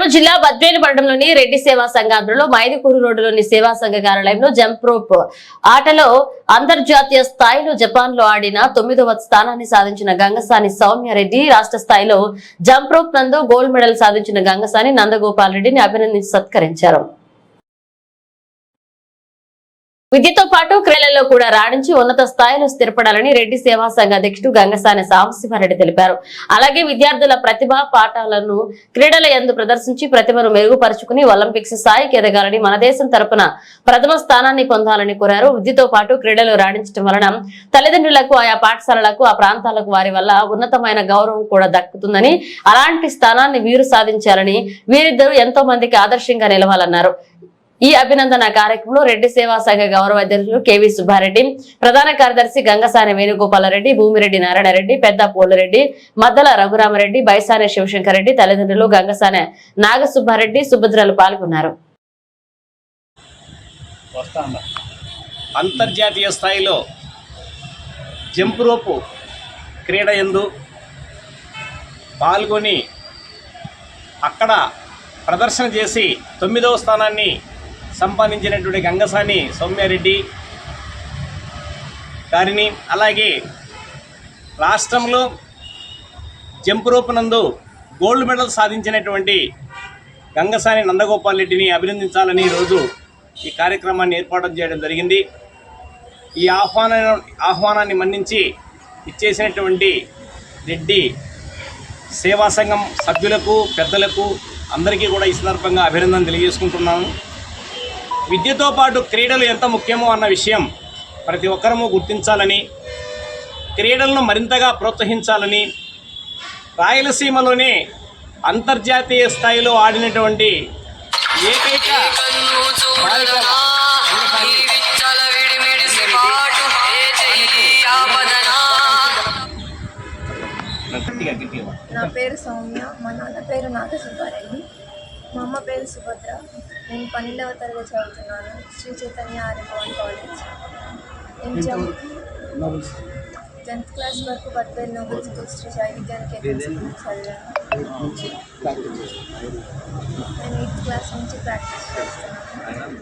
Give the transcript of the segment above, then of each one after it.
కర్నూలు జిల్లా బద్వేలు మండలంలోని రెడ్డి సేవా సంఘ ఆధ్వర్యంలో మైదుకూరు రోడ్డులోని సేవా సంఘ కార్యాలయంలో జంప్ రోప్ ఆటలో అంతర్జాతీయ స్థాయిలో జపాన్ లో ఆడిన 9వ స్థానాన్ని సాధించిన గంగసాని సౌమ్యారెడ్డి, రాష్ట్ర స్థాయిలో జంప్ రోప్ నందు గోల్డ్ మెడల్ సాధించిన గంగసాని నందగోపాల్ రెడ్డిని అభినందించి సత్కరించారు. విద్యతో పాటు క్రీడల్లో కూడా రాణించి ఉన్నత స్థాయిలో స్థిరపడాలని రెడ్డి సేవా సంఘ అధ్యక్షుడు గంగసాని సాంబశివారెడ్డి తెలిపారు. అలాగే విద్యార్థుల ప్రతిభా పాఠాలను క్రీడల యందు ప్రదర్శించి ప్రతిభను మెరుగుపరుచుకుని ఒలింపిక్స్ స్థాయికి ఎదగాలని, మన దేశం తరపున ప్రథమ స్థానాన్ని పొందాలని కోరారు. విద్యతో పాటు క్రీడలు రాణించడం వలన తల్లిదండ్రులకు, ఆయా పాఠశాలలకు, ఆ ప్రాంతాలకు వారి వల్ల ఉన్నతమైన గౌరవం కూడా దక్కుతుందని, అలాంటి స్థానాన్ని వీరు సాధించాలని, వీరిద్దరూ ఎంతో మందికి ఆదర్శంగా నిలవాలన్నారు. ఈ అభినందన కార్యక్రమంలో రెడ్డి సేవా సంఘ గౌరవ అధ్యక్షులు కెవి సుబ్బారెడ్డి, ప్రధాన కార్యదర్శి గంగసాని వేణుగోపాలరెడ్డి, భూమిరెడ్డి నారాయణరెడ్డి, పెద్ద పోలురెడ్డి, మద్దల రఘురామరెడ్డి, బైసాని శివశంకర్ రెడ్డి తల్లిదండ్రులు, గంగసాని నాగసుబ్బారెడ్డి, సుభద్రలు పాల్గొన్నారు. అంతర్జాతీయ స్థాయిలో జంప్ రోపు క్రీడ యందు పాల్గొని అక్కడ ప్రదర్శన చేసి 9వ స్థానాన్ని సంపాదించినటువంటి గంగసాని సౌమ్యారెడ్డి గారిని, అలాగే రాష్ట్రంలో జంప్ రోప్ నందు గోల్డ్ మెడల్ సాధించినటువంటి గంగసాని నందగోపాల్ రెడ్డిని అభినందించాలని ఈరోజు ఈ కార్యక్రమాన్ని ఏర్పాటు చేయడం జరిగింది. ఈ ఆహ్వానాన్ని మన్నించి ఇచ్చేసినటువంటి రెడ్డి సేవా సంఘం సభ్యులకు, పెద్దలకు అందరికీ కూడా ఈ సందర్భంగా అభినందన తెలియజేసుకుంటున్నాను. విద్యతో పాటు క్రీడలు ఎంత ముఖ్యమో అన్న విషయం ప్రతి ఒక్కరూ గుర్తించాలని, క్రీడలను మరింతగా ప్రోత్సహించాలని, రాయలసీమలోనే అంతర్జాతీయ స్థాయిలో ఆడినటువంటి ఏకైక నా పేరు సౌమ్య, మా నాన్న పేరు నాగసుబ్బారెడ్డి, మా అమ్మ పేరు సుభద్ర. నేను 12వ తరగతి చదువుతున్నాను, శ్రీ చైతన్య ఆర్యభవన్ కాలేజ్. నేను 10th క్లాస్ వరకు Badvel noble school Shri Sai Vidyaniketan school చదివాను. నేను 8th క్లాస్ నుంచి ప్రాక్టీస్ చేస్తున్నాను.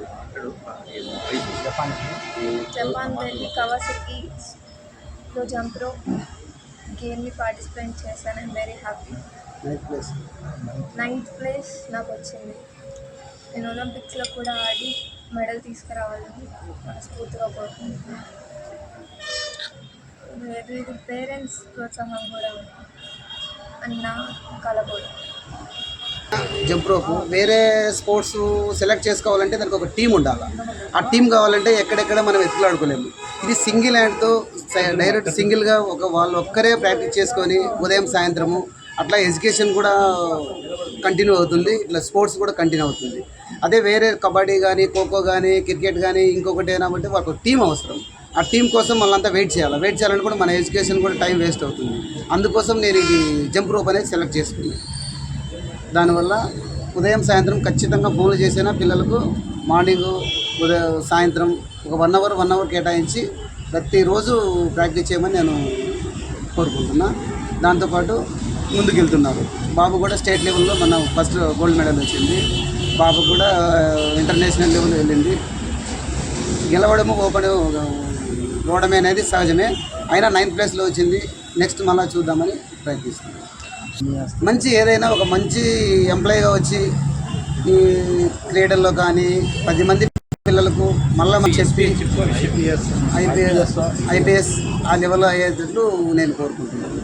జపాన్ వెళ్ళి కవాసకిలో జంప్ రోప్ గేమ్ని పార్టిసిపేట్ చేశాను. I'm very happy. 9th place నాకు వచ్చింది. నేను ఒలింపిక్స్లో కూడా ఆడి మెడల్ తీసుకురావాలని మనస్ఫూర్తిగా కోరుకుంటున్నాను. వీరి పేరెంట్స్ ప్రోత్సాహం కూడా ఉంది అని నా కల కూడా. జంప్ రోప్ వేరే స్పోర్ట్స్ సెలెక్ట్ చేసుకోవాలంటే దానికి ఒక టీం ఉండాలి. ఆ టీం కావాలంటే ఎక్కడెక్కడ మనం ఎత్తులాడుకోలేము. ఇది సింగిల్ హ్యాండ్తో డైరెక్ట్ సింగిల్గా వాళ్ళు ఒక్కరే ప్రాక్టీస్ చేసుకొని ఉదయం సాయంత్రము అట్లా ఎడ్యుకేషన్ కూడా కంటిన్యూ అవుతుంది, ఇట్లా స్పోర్ట్స్ కూడా కంటిన్యూ అవుతుంది. అదే వేరే కబడ్డీ కానీ, ఖోఖో కానీ, క్రికెట్ కానీ ఇంకొకటి ఏమంటే వాళ్ళకి టీం అవసరం. ఆ టీం కోసం వాళ్ళంతా వెయిట్ చేయాలని కూడా మన ఎడ్యుకేషన్ కూడా టైం వేస్ట్ అవుతుంది. అందుకోసం నేను ఇది జంప్ రోప్ అనేది సెలెక్ట్ చేసుకున్నాను. దానివల్ల ఉదయం సాయంత్రం ఖచ్చితంగా ఫోన్లు చేసినా పిల్లలకు మార్నింగ్ ఉదయం సాయంత్రం ఒక 1 అవర్ కేటాయించి ప్రతిరోజు ప్రాక్టీస్ చేయమని నేను కోరుకుంటున్నా. దాంతోపాటు ముందుకెళ్తున్నారు. బాబు కూడా స్టేట్ లెవెల్లో మన ఫస్ట్ గోల్డ్ మెడల్ వచ్చింది. బాబు కూడా ఇంటర్నేషనల్ లెవెల్ వెళ్ళింది. గెలవడము ఓడమే అనేది సహజమే. అయినా 9th ప్లేస్లో వచ్చింది. నెక్స్ట్ మళ్ళీ చూద్దామని ప్రయత్నిస్తున్నాను. మంచి ఏదైనా ఒక మంచి ఎంప్లాయీగా వచ్చి ఈ క్రీడల్లో కానీ 10 మంది పిల్లలకు మళ్ళీ చెప్పి ఐపీఎస్ ఆ లెవెల్లో అయ్యేటట్లు నేను కోరుకుంటున్నాను.